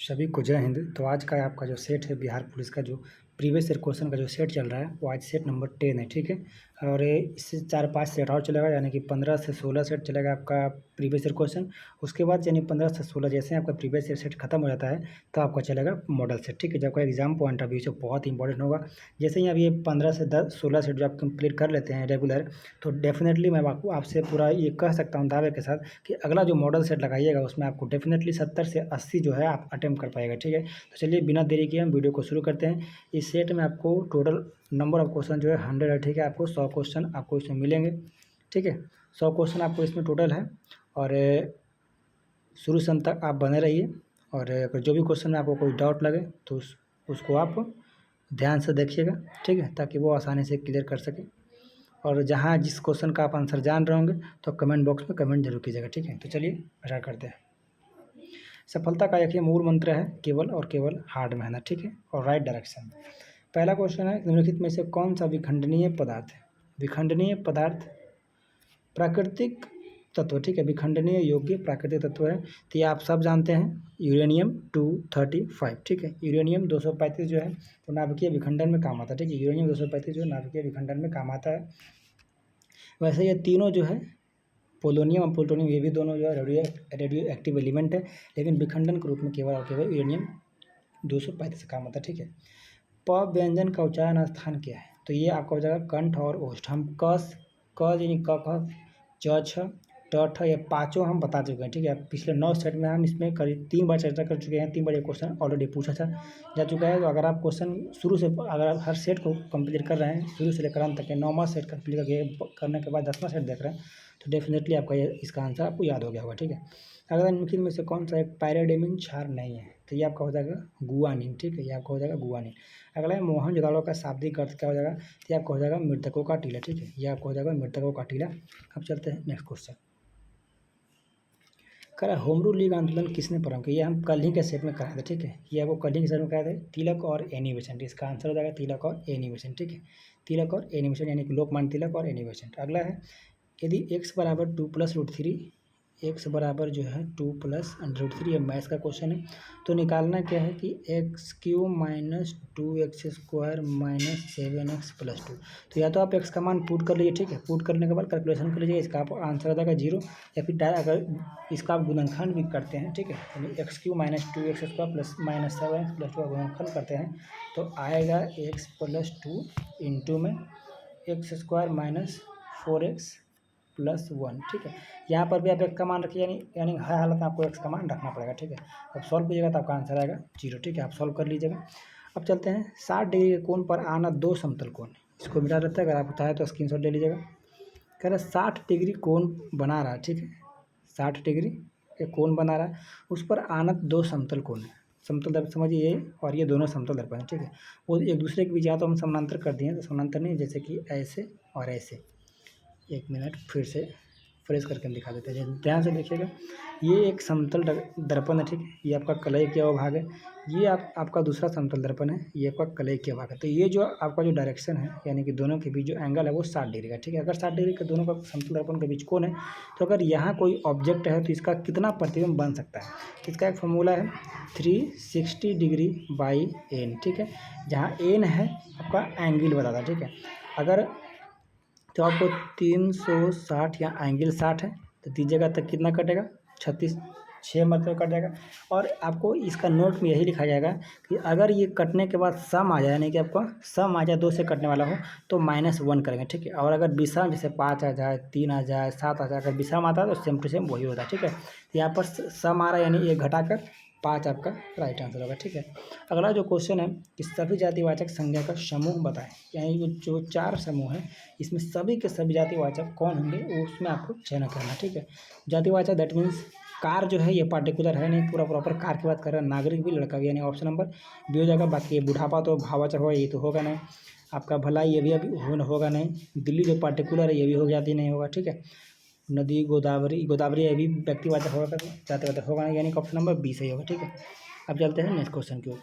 सभी को जय हिंद। तो आज का आपका जो सेट है बिहार पुलिस का जो प्रीवियस ईयर क्वेश्चन का जो सेट चल रहा है वो आज सेट नंबर 10 है, ठीक है। और इससे 4-5 सेट और चलेगा, यानी कि 15 से 16 सेट चलेगा आपका प्रीवियस ईयर क्वेश्चन। उसके बाद यानी 15 से 16 जैसे आपका प्रीवियस ईयर सेट खत्म हो जाता है तो आपका चलेगा मॉडल सेट, ठीक है। जब आपका एग्जाम पॉइंट ऑफ व्यू से बहुत इंपॉर्टेंट होगा। जैसे ही अब ये 15 से 16 सेट जो आप कंप्लीट कर लेते हैं रेगुलर, तो डेफिनेटली मैं आपको आपसे पूरा ये कह सकता हूँ दावे के साथ कि अगला जो मॉडल सेट लगाइएगा उसमें आपको डेफिनेटली 70 से 80 जो है आप अटेम्प्ट कर पाएगा, ठीक है। तो चलिए बिना देरी किए हम वीडियो को शुरू करते हैं। इस सेट में आपको टोटल नंबर ऑफ क्वेश्चन जो है 100 है, ठीक है। आपको 100 क्वेश्चन आपको इसमें मिलेंगे, ठीक है। 100 क्वेश्चन आपको इसमें टोटल है और शुरू से अंत तक आप बने रहिए। और अगर जो भी क्वेश्चन में आपको कोई डाउट लगे तो उसको आप ध्यान से देखिएगा, ठीक है, ताकि वो आसानी से क्लियर कर सके। और जहाँ जिस क्वेश्चन का आप आंसर जान रहे होंगे तो कमेंट बॉक्स में कमेंट जरूर कीजिएगा, ठीक है। तो चलिए स्टार्ट करते हैं। सफलता का एक ही मूल मंत्र है, केवल और केवल हार्ड मेहनत, ठीक है, और राइट डायरेक्शन। पहला क्वेश्चन है, निम्नलिखित में से कौन सा विखंडनीय पदार्थ है? विखंडनीय पदार्थ प्राकृतिक तत्व, ठीक है। विखंडनीय योग्य प्राकृतिक तत्व है तो ये आप सब जानते हैं, यूरेनियम 235, ठीक है। यूरेनियम 235 जो है वो नाभिकीय विखंडन में काम आता है, ठीक है। यूरेनियम 235 जो है नाभिकीय विखंडन में काम आता है। वैसे ये तीनों जो है पोलोनियम और प्लूटोनियम, ये भी दोनों जो है रेडियो एक्टिव एलिमेंट है, लेकिन विखंडन के रूप में केवल और केवल यूरेनियम 235 से काम आता है, ठीक है। प व्यंजन का उच्चारण स्थान क्या है? तो ये आपका हो जाएगा कंठ और ओष्ठ। हम क यानी क ख च छ ट ठ ये पाँचों हम बता चुके हैं, ठीक है। पिछले 9 सेट में हम इसमें करीब 3 बार चर्चा कर चुके हैं, 3 बार ये क्वेश्चन ऑलरेडी पूछा जा चुका है। तो अगर आप क्वेश्चन शुरू से, अगर आप हर सेट को कंप्लीट कर रहे हैं शुरू से लेकर अंत तक, 9वां सेट कंप्लीट करने के बाद 10वां सेट देख रहे हैं तो डेफिनेटली आपका ये इसका आंसर आपको याद हो गया होगा, ठीक है। अगर निम्नलिखित में से कौन सा एक पायरेडिमिन क्षार नहीं है? तो ये आपका हो जाएगा गुआनिन, ठीक है। ये आपका हो जाएगा गुआनिन। अगला है मोहनजोदड़ो का शाब्दिक अर्थ क्या हो जाएगा? तो ये आपका हो जाएगा मृतकों का टीला, ठीक है। ये आपका हो जाएगा मृतकों का टीला। अब चलते हैं नेक्स्ट क्वेश्चन। कह रहा है होम रूल लीग आंदोलन किसने प्रारंभ किया? ये हम कल ही के सेट में कराए थे, ठीक है। ये आपको कल ही के सेट में कराए थे, तिलक और एनी बेसेंट। इसका आंसर हो जाएगा तिलक और एनी बेसेंट, ठीक है। तिलक और एनी बेसेंट यानी कि लोकमान्य तिलक और एनी बेसेंट। अगला है, यदि x बराबर 2 + √3, x बराबर जो है 2 + √3, ये मैथ्स का क्वेश्चन है। तो निकालना क्या है कि x³ - 2x² - 7x + 2। तो या तो आप x का मान पुट कर लीजिए, ठीक है। पुट करने के बाद कैलकुलेशन कर लीजिए, इसका आप आंसर आ जाएगा 0। या फिर अगर इसका आप गुणनखंड भी करते हैं, ठीक है, यानी x³ - 2x² + -7x + 2 का गुणनखंड करते हैं तो आएगा x + 2 इंटू में x² - 4x + 1, ठीक है। यहाँ पर भी आप x का मान रखिए, यानी हर हालत में आपको x का मान रखना पड़ेगा, ठीक है। अब सॉल्व कीजिएगा तो आपका आंसर आएगा 0, ठीक है। आप सॉल्व कर लीजिएगा। अब चलते हैं 60 डिग्री के कोण पर आना 2 समतल कोण। इसको मिटा देते हैं, अगर आप चाहें तो स्क्रीनशॉट ले लीजिएगा। कह रहा है 60 डिग्री कोण बना रहा है, ठीक है। 60 डिग्री के कोण बना रहा है, उस पर आनत 2 समतल कोण है। समतल दर्पण समझिए, ये और ये दोनों समतल दर्पण है, ठीक है। वो एक दूसरे के बीच, या तो हम समानांतर कर दिए तो समानांतर नहीं, जैसे कि ऐसे और ऐसे। 1 मिनट फिर से फ्रेश करके हम दिखा देते हैं, ध्यान से देखिएगा। ये एक समतल दर्पण है, ठीक है। ये आपका कलई के भाग है। ये आपका दूसरा समतल दर्पण है, ये आपका कलई के भाग है। तो ये जो आपका जो डायरेक्शन है, यानी कि दोनों के बीच जो एंगल है वो 60 डिग्री का, ठीक है। अगर 60 डिग्री के दोनों का समतल दर्पण के बीच कोण है तो अगर यहाँ कोई ऑब्जेक्ट है तो इसका कितना प्रतिबिंब बन सकता है? इसका एक फॉर्मूला है 360 डिग्री बाई n, ठीक है। जहाँ n है आपका एंगल बताता है, ठीक है। अगर तो आपको 360 या एंगल 60 है तो दीजिएगा तक कितना कटेगा? 36, 6 मतलब कट जाएगा। और आपको इसका नोट में यही लिखा जाएगा कि अगर ये कटने के बाद सम आ जाए, यानी कि आपका सम आ जाए 2 से कटने वाला हो तो -1 करेंगे, ठीक है। और अगर विषम जैसे 5 आ जाए, 3 आ जाए, 7 आ जाए, अगर विषम आता है तो सेम टू सेम वही होता है, ठीक है। तो यहाँ पर सम आ रहा है यानी ये घटाकर 5 आपका राइट आंसर होगा, ठीक है। अगला जो क्वेश्चन है कि सभी जातिवाचक संज्ञा का समूह बताएं, यानी जो 4 समूह है इसमें सभी के सभी जातिवाचक कौन होंगे वो उसमें आपको चयन करना, ठीक है। जातिवाचक दैट मीन्स कार जो है ये पार्टिकुलर है नहीं, पूरा प्रॉपर कार की बात कर रहे हैं। नागरिक भी, लड़का भी, यानी ऑप्शन नंबर बी हो जाएगा। बाकी ये बुढ़ापा तो भाववाचक होगा, ये तो होगा नहीं। आपका भलाई ये भी अभी होगा नहीं। दिल्ली जो पार्टिकुलर है ये भी हो जाती नहीं होगा, ठीक है। नदी गोदावरी ये भी व्यक्तिवाचक होगा, जातिवाचक होगा नहीं, यानी कि ऑप्शन नंबर बी सही होगा, ठीक है। अब चलते हैं नेक्स्ट क्वेश्चन की ओर।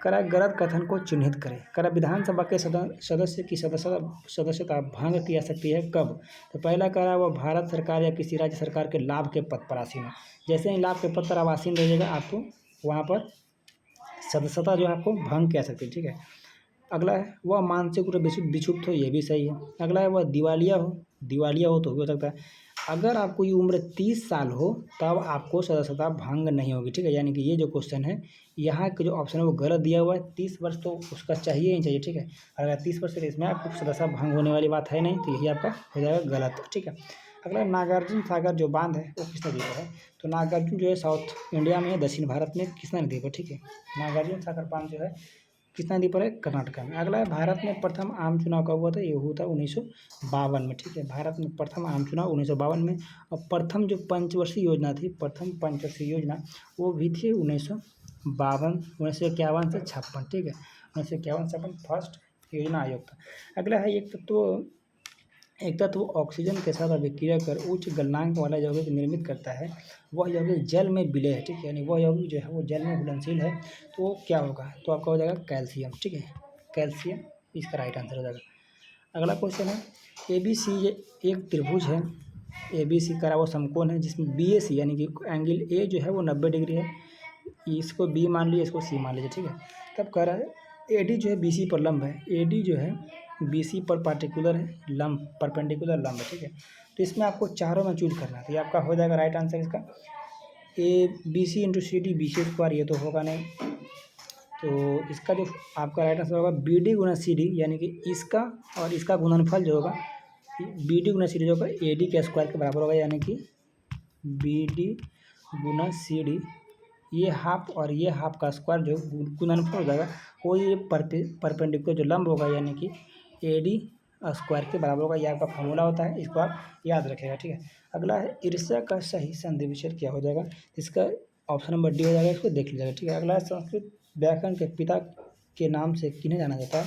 करा गलत कथन को चिन्हित करें। करा विधानसभा के सदस्य की सदस्यता भंग की जा सकती है कब? तो पहला करा वो भारत सरकार या किसी राज्य सरकार के लाभ के पद पर आसीन है। जैसे ही लाभ के पद पर आप आसीन रहिएगा आपको वहाँ पर सदस्यता जो है आपको भंग कह सकते हैं, ठीक है। अगला है वह मानसिक रूप से विक्षुब्ध हो, ये भी सही है। अगला है वह दिवालिया हो तो भी हो सकता है। अगर आपकी उम्र 30 साल हो तब आपको सदस्यता भंग नहीं होगी, ठीक है। यानी कि ये जो क्वेश्चन है यहाँ के जो ऑप्शन है वो गलत दिया हुआ है। 30 वर्ष तो उसका चाहिए ही चाहिए, ठीक है। अगर 30 वर्ष है तो इसमें आपको सदस्यता भंग होने वाली बात है नहीं, तो यही आपका हो जाएगा गलत, ठीक है। अगला नागार्जुन सागर जो बांध है वो किस नदी पर है? तो नागार्जुन जो है साउथ इंडिया में, दक्षिण भारत में कृष्णा नदी पर, ठीक है। नागार्जुन सागर बांध जो है किस नदी पर है? कर्नाटक में। अगला है भारत में प्रथम आम चुनाव कब हुआ था? ये हुआ था 1952 में, ठीक है। भारत में प्रथम आम चुनाव 1952 में। और प्रथम जो पंचवर्षीय योजना थी, प्रथम पंचवर्षीय योजना वो भी थी 1952, 1951 से 56, ठीक है। 1951 से 56 फर्स्ट योजना आयोग था। अगला है एक तत्व ऑक्सीजन के साथ अभिक्रिया कर उच्च गलनांक वाला यौगिक निर्मित करता है, वह यौगिक जल में विलय है, ठीक है। यानी वह यौगिक जो है वो जल में घुलनशील है, तो वो क्या होगा? तो आपका हो जाएगा कैल्शियम, ठीक है। कैल्शियम इसका राइट आंसर हो जाएगा। अगला क्वेश्चन है ABC एक त्रिभुज है, ABC करा हुआ समकोण है जिसमें BAC यानी कि एंगल A जो है वो 90 डिग्री है। इसको B मान लीजिए, इसको C मान लीजिए, ठीक है। तब कह रहा है AD जो है BC पर लंब है, AD जो है BC पर पार्टिकुलर है, लंब परपेंडिकुलर लंब है, ठीक है। तो इसमें आपको चारों में चूज करना है, तो ये आपका हो जाएगा राइट आंसर इसका ABC into CD BC square, ये तो होगा नहीं। तो इसका जो आपका राइट आंसर होगा BD गुना CD, यानी कि इसका और इसका गुणनफल जो होगा BD गुना CD जो होगा AD के स्क्वायर के बराबर होगा, यानी कि BD गुना CD, ये हाफ और ये हाफ का स्क्वायर जो गुणनफल हो जाएगा वो ये परपेंडिकुलर जो लंब होगा यानी कि AD स्क्वायर के बराबर होगा। यह आपका फॉर्मूला होता है, इसको आप याद रखेगा, ठीक है। अगला है ईर्ष्या का सही संधि विच्छेद क्या हो जाएगा? इसका ऑप्शन नंबर D हो जाएगा, इसको देख लीजिएगा, ठीक है। अगला है संस्कृत व्याकरण के पिता के नाम से किन्हें जाना जाता है?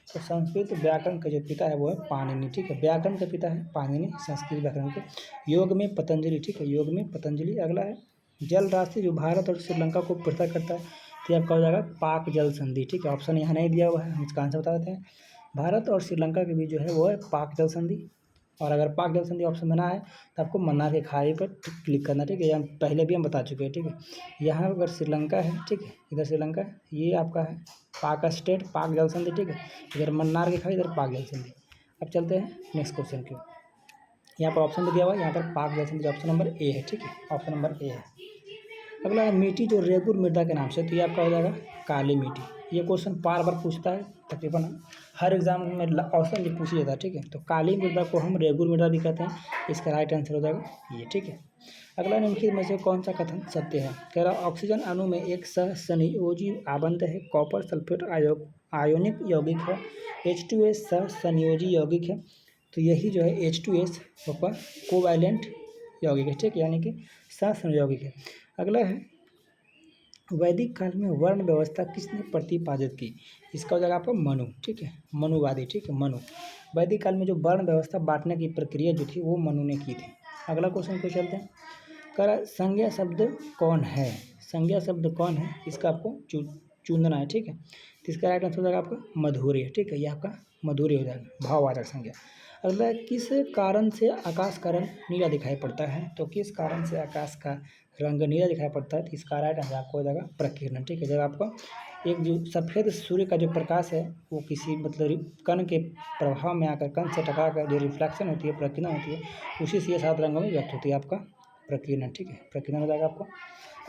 तो संस्कृत व्याकरण का जो पिता है वो है पाणिनि, ठीक है। व्याकरण का पिता है पाणिनि संस्कृत व्याकरण के। योग में पतंजलि, ठीक है, योग में पतंजलि। अगला है जल राशि जो भारत और श्रीलंका को पृथक करता है, तो आपका हो जाएगा पाक जल संधि, ठीक है। ऑप्शन यहाँ नहीं दिया हुआ है, हम इसका आंसर बता देते हैं। भारत और श्रीलंका के बीच जो है वो है पाक जल संधि। और अगर पाक जल संधि ऑप्शन में ना आए तो आपको मन्नार के खाई पर क्लिक करना, ठीक है। यहाँ पहले भी हम बता चुके हैं, ठीक है। यहाँ अगर श्रीलंका है, ठीक है, इधर श्रीलंका है, ये आपका है पाक स्टेट पाक जल संधि, ठीक है। इधर मन्नार की खाई, इधर पाक जल संधि। अब चलते हैं नेक्स्ट क्वेश्चन की। यहाँ पर ऑप्शन भी दिया हुआ है, यहाँ पर पाक जल संधि ऑप्शन नंबर A है, ठीक है, ऑप्शन नंबर A है। अगला है मिट्टी जो रेगुर मृदा के नाम से, तो ये आपका हो जाएगा काली मिट्टी। ये क्वेश्चन बार बार पूछता है, तकरीबन हर एग्जाम में ऑप्शन भी पूछ जाता है, ठीक है। तो काली मृदा को हम रेगुर मृदा भी कहते हैं, इसका राइट आंसर हो जाएगा ये, ठीक है। अगला निम्नलिखित में से कौन सा कथन सत्य है? कह रहा ऑक्सीजन अणु में एक सहसंयोजी आबंध है, कॉपर सल्फेट आयोनिक यौगिक है, H2S सहसंयोजी यौगिक है, तो यही जो है H2S आपका कोवैलेंट यौगिक है, ठीक है, यानी कि सहसंयोगिक है। अगला है वैदिक काल में वर्ण व्यवस्था किसने प्रतिपादित की? इसका हो जाएगा आपका मनु, ठीक है, मनुवादी, ठीक है, मनु। वैदिक काल में जो वर्ण व्यवस्था बांटने की प्रक्रिया जो थी वो मनु ने की थी। अगला क्वेश्चन पे चलते हैं। कर संज्ञा शब्द कौन है? संज्ञा शब्द कौन है इसका आपको चुनना है, ठीक है। तो इसका राइट आंसर हो जाएगा आपका मधुर्य, ठीक है, ये आपका मधुर्य हो जाएगा, भाववाचक संज्ञा। अगला किस कारण से आकाश का रंग नीला दिखाई पड़ता है? तो किस कारण से आकाश का रंग नीला दिखाई पड़ता है? तो इसका राइट आंसर आपको हो जाएगा प्रकीर्णन, ठीक है। जब आपका एक जो सफ़ेद सूर्य का जो प्रकाश है वो किसी मतलब कण के प्रभाव में आकर कण से टकरा कर जो रिफ्लेक्शन होती है, प्रकीर्णन होती है, उसी से ये 7 रंगों में व्यक्त होती है आपका प्रकीर्णन, ठीक है, प्रकीर्णन हो जाएगा आपको।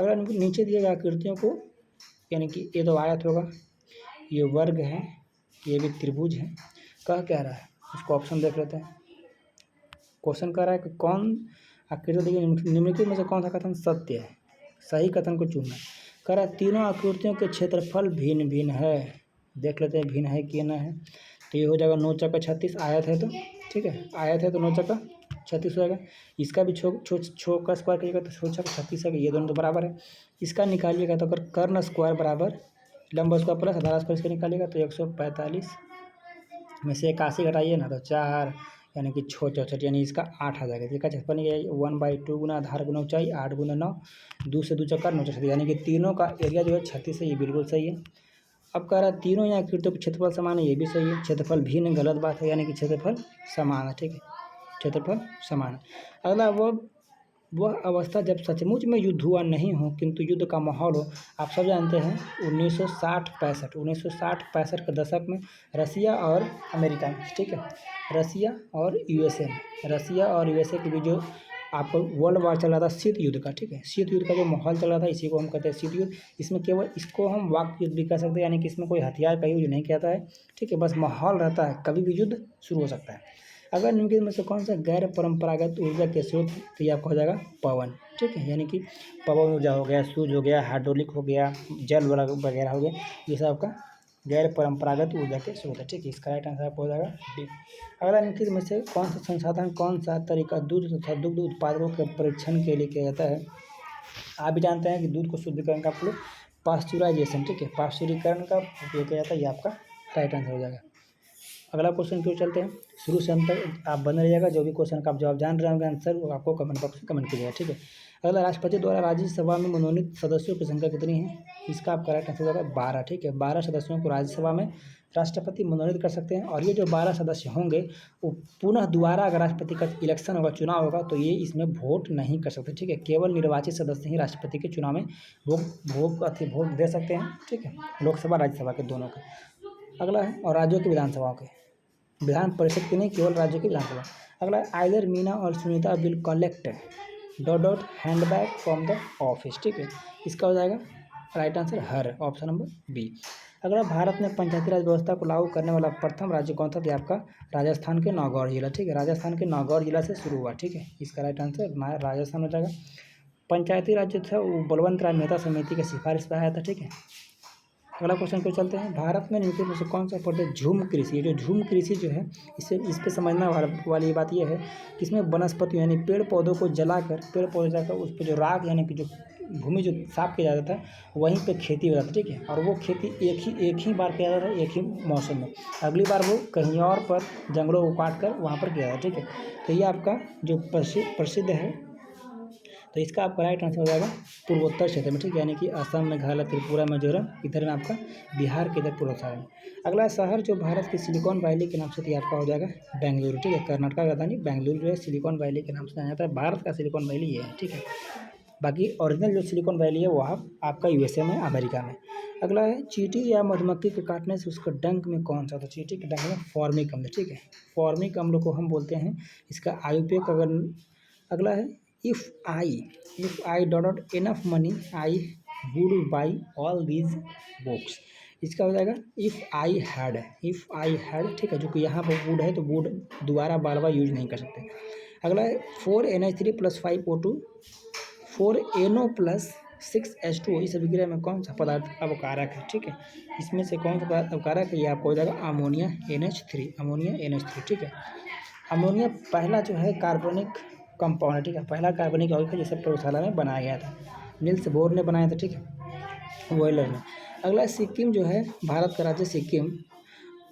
अगर नीचे दिए गए आकृतियों को, यानी कि ये तो आयत होगा, ये वर्ग है, ये भी त्रिभुज है, कह क्या रहा है इसको ऑप्शन देख लेते हैं। क्वेश्चन कह रहा है कि कौन आकृति देखिए निम्नलिखित में से कौन सा कथन सत्य है? सही कथन को चुनना। कह रहा है तीनों आकृतियों के क्षेत्रफल भिन्न भिन्न है। देख लेते हैं भिन्न है कि ना है। तो ये हो जाएगा 9 चौका 36 आयत है, तो ठीक है, आयत है तो 9 चौका 36 हो जाएगा। इसका भी छो का स्क्वायर करिएगा तो 6 चौका 36 है, ये दोनों तो बराबर है। इसका निकालिएगा तो अगर कर्ण स्क्वायर बराबर लंब स्क्वायर प्लस आधार स्क्वायर इसका निकालिएगा तो 145 में से 81 घटाइए ना तो 4 यानी कि 6 64 यानी इसका 8 आ जाएगा। इसका क्षेत्रफल 1/2 गुना आधार गुना ऊंचाई 8 गुना 9, 2 से 2 चक्कर 9 36, यानी कि तीनों का एरिया जो है 36 है, ये बिल्कुल सही है। अब कह रहा है तीनों यहाँ आकृतियों के क्षेत्रफल समान है, ये भी सही है। क्षेत्रफल भिन्न गलत बात है, यानी कि क्षेत्रफल समान है, ठीक है, क्षेत्रफल समान है। अगला वह अवस्था जब सचमुच में युद्ध हुआ नहीं हो किंतु युद्ध का माहौल हो। आप सब जानते हैं 1960-65 के दशक में रसिया और अमेरिका में, ठीक है, रसिया और यूएसए के बीच जो आपको वर्ल्ड वार चल रहा था शीत युद्ध का, ठीक है, शीत युद्ध का जो माहौल चल रहा था इसी को हम कहते हैं शीत युद्ध। इसमें केवल इसको हम वाक युद्ध भी कह सकते हैं, यानी कि इसमें कोई हथियार का यूज नहीं कहता है, ठीक है, बस माहौल रहता है, कभी भी युद्ध शुरू हो सकता है। अगर निम्नलिखित में से कौन सा गैर परंपरागत ऊर्जा के स्रोत, तो ये आपका हो जाएगा पवन, ठीक है, यानी कि पवन ऊर्जा हो गया, सूर्य हो गया, हाइड्रोलिक हो गया, जल वगैरह हो गया, ये सब आपका गैर परंपरागत ऊर्जा के स्रोत है, ठीक है, इसका राइट आंसर आपको हो जाएगा डी। अगला निम्नलिखित में से कौन सा संसाधन, कौन सा तरीका दूध तथा दुग्ध उत्पादकों के परीक्षण के लिए किया जाता है। आप भी जानते हैं कि दूध को शुद्धिकरण का प्रयोग पास्चुराइजेशन, ठीक है, पास्चुरीकरण का उपयोग किया जाता है, ये आपका राइट आंसर हो जाएगा। अगला क्वेश्चन की ओर चलते हैं, शुरू से अंत तक आप बने रहिएगा, जो भी क्वेश्चन का आप जवाब जान रहे होंगे आंसर वो आपको कमेंट बॉक्स में कमेंट कीजिएगा, ठीक है। अगला, राष्ट्रपति द्वारा राज्यसभा में मनोनीत सदस्यों की संख्या कितनी है, इसका आपका राइट आंसर होगा 12, ठीक है, 12 सदस्यों को राज्यसभा में राष्ट्रपति मनोनीत कर सकते हैं। और ये जो 12 सदस्य होंगे वो पुनः दोबारा अगर राष्ट्रपति का इलेक्शन होगा, चुनाव होगा, तो ये इसमें वोट नहीं कर सकते, ठीक है, केवल निर्वाचित सदस्य ही राष्ट्रपति के चुनाव में वोट दे सकते हैं, ठीक है, लोकसभा राज्यसभा के दोनों के। अगला है, और राज्यों की विधानसभाओं के, विधान परिषद की नहीं, केवल राज्य की विधानसभा। अगला, आइदर मीना और Sunita will collect handbag from the office, ठीक है, इसका हो जाएगा राइट आंसर हर, ऑप्शन नंबर बी। अगला, भारत में पंचायती राज व्यवस्था को लागू करने वाला प्रथम राज्य कौन था, तो आपका राजस्थान के नागौर जिला, ठीक है, राजस्थान के नागौर जिला से शुरू हुआ, ठीक है, इसका राइट आंसर राजस्थान हो जाएगा। पंचायती राज जो था वो बलवंत राय मेहता समिति की सिफारिश पर आया था, ठीक है। अगला क्वेश्चन को चलते हैं, भारत में निम्नलिखित में से कौन सा प्रदेश झूम कृषि, ये जो झूम कृषि जो है इस पे समझना वाली बात ये है कि इसमें वनस्पति यानी पेड़ पौधों को जलाकर उस पर जो राख यानी कि जो भूमि जो साफ किया जाता था वहीं पे खेती हो जाती है, ठीक है, और वो खेती एक ही बार किया जाता है, एक ही मौसम में, अगली बार वो कहीं और पर जंगलों को काट कर वहाँ पर किया जाता है, ठीक है। तो ये आपका जो प्रसिद्ध है, तो इसका आपका राइट आंसर हो जाएगा पूर्वोत्तर क्षेत्र में, ठीक है, यानी कि असम, मेघालय, त्रिपुरा, मिजोरम, इधर में आपका बिहार के इधर पूर्वोत्तर में। अगला शहर जो भारत की सिलिकॉन वैली के नाम से थी आपका हो जाएगा बेंगलुरु, ठीक है, कर्नाटक का राजधानी बेंगलुरु जो है सिलिकॉन वैली के नाम से जाना जाता है, भारत का सिलिकॉन वैली ये है, ठीक है। बाकी ओरिजिनल जो सिलिकॉन वैली है वो आपका यूएसए में, अमेरिका में। अगला है, चींटी या मधुमक्खी के काटने से उसका डंक में कौन सा, तो चींटी के डंक में फॉर्मिक अम्ल, ठीक है, फॉर्मिक अम्ल को हम बोलते हैं इसका आयुपेक। अगर अगला है, if I dot enough money I would buy all these books, इसका हो जाएगा इफ़ आई हैड, ठीक है, जो कि यहाँ पर वुड है तो वुड दोबारा बार बार यूज नहीं कर सकते। अगला है, 4NH3 + 5O2 4NO + 6H2O, इस अभिक्रिया में कौन सा पदार्थ अवकारक है, ठीक है, इसमें से कौन सा पदार्थ अवकारक है, ये आपको हो जाएगा अमोनिया NH3, ठीक है। अमोनिया पहला जो है कार्बनिक कंपाउंड है, ठीक है, पहला कार्बनिक यौगिक है जिसे प्रयोगशाला में बनाया गया था, नील्स बोर ने बनाया था, ठीक है, वॉयलर ने। अगला, सिक्किम जो है भारत का राज्य सिक्किम,